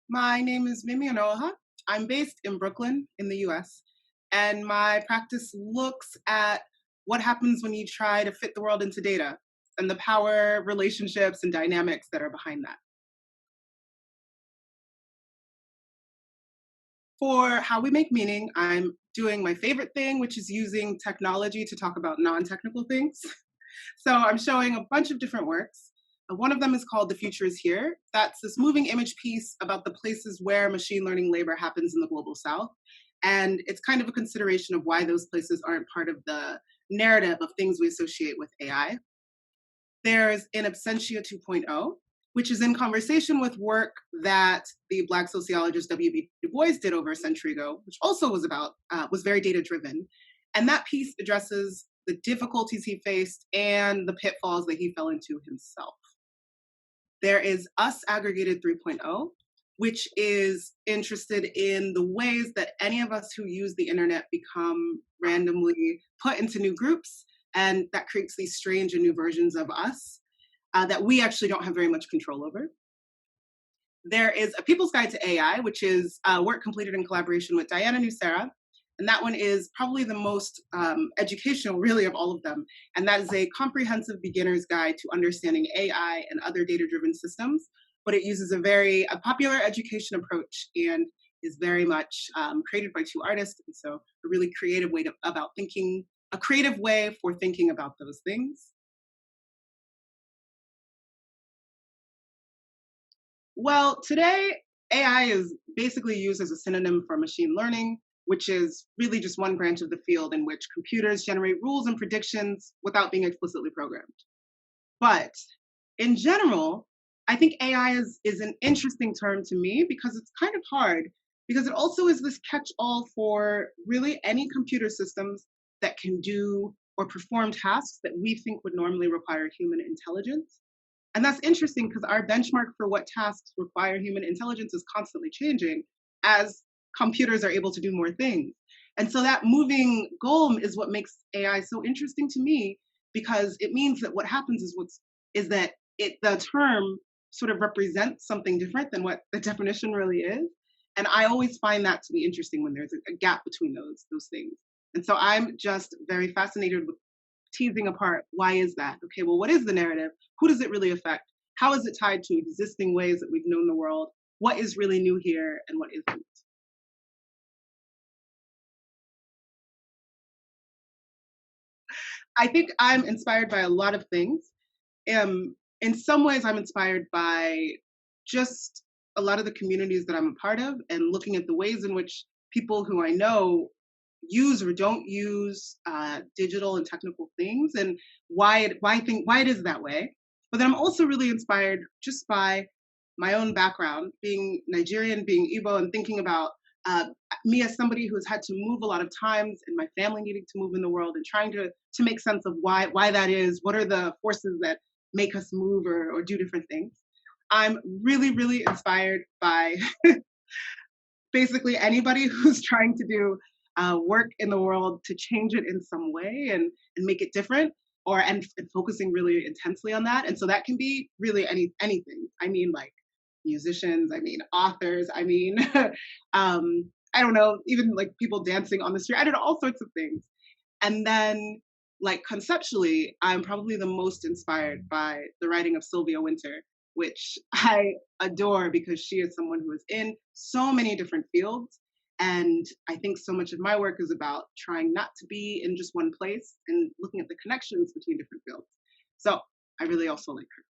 My name is Mimi Ọnụọha. I'm based in Brooklyn in the US, and my practice looks at what happens when you try to fit the world into data and the power, relationships, and dynamics that are behind that. For how we make meaning, I'm doing my favorite thing, which is using technology to talk about non technical things. So I'm showing a bunch of different works. One of them is called The Future is Here. That's this moving image piece about the places where machine learning labor happens in the global south. And it's kind of a consideration of why those places aren't part of the narrative of things we associate with AI. There's In Absentia 2.0, which is in conversation with work that the Black sociologist W.B. Du Bois did over a century ago, which also was very data driven. And that piece addresses the difficulties he faced and the pitfalls that he fell into himself. There is Us Aggregated 3.0, which is interested in the ways that any of us who use the internet become randomly put into new groups, and that creates these strange and new versions of us that we actually don't have very much control over. There is A People's Guide to AI, which is work completed in collaboration with Diana Nucera. And that one is probably the most educational, really, of all of them. And that is a comprehensive beginner's guide to understanding AI and other data-driven systems. But it uses a popular education approach and is very much created by two artists. And so a really creative way a creative way for thinking about those things. Well, today, AI is basically used as a synonym for machine learning, which is really just one branch of the field in which computers generate rules and predictions without being explicitly programmed. But in general, I think AI is an interesting term to me because it's kind of hard, because it also is this catch all for really any computer systems that can do or perform tasks that we think would normally require human intelligence. And that's interesting because our benchmark for what tasks require human intelligence is constantly changing as computers are able to do more things. And so that moving goal is what makes AI so interesting to me, because it means that what happens is that the term sort of represents something different than what the definition really is. And I always find that to be interesting when there's a gap between those things. And so I'm just very fascinated with teasing apart, why is that? Okay, well, what is the narrative? Who does it really affect? How is it tied to existing ways that we've known the world? What is really new here and what isn't? I think I'm inspired by a lot of things. In some ways, I'm inspired by just a lot of the communities that I'm a part of and looking at the ways in which people who I know use or don't use digital and technical things, and why it is that way. But then I'm also really inspired just by my own background, being Nigerian, being Igbo, and thinking about uh, me as somebody who's had to move a lot of times, and my family needing to move in the world, and trying to make sense of why that is. What are the forces that make us move or do different things? I'm really, really inspired by basically anybody who's trying to do work in the world to change it in some way and make it different, and focusing really intensely on that. And so that can be really anything. I mean, like musicians, I mean authors, I mean I don't know, even like people dancing on the street. I don't know, all sorts of things. And then, like, conceptually, I'm probably the most inspired by the writing of Sylvia Wynter, which I adore because she is someone who is in so many different fields. And I think so much of my work is about trying not to be in just one place and looking at the connections between different fields. So I really also like her.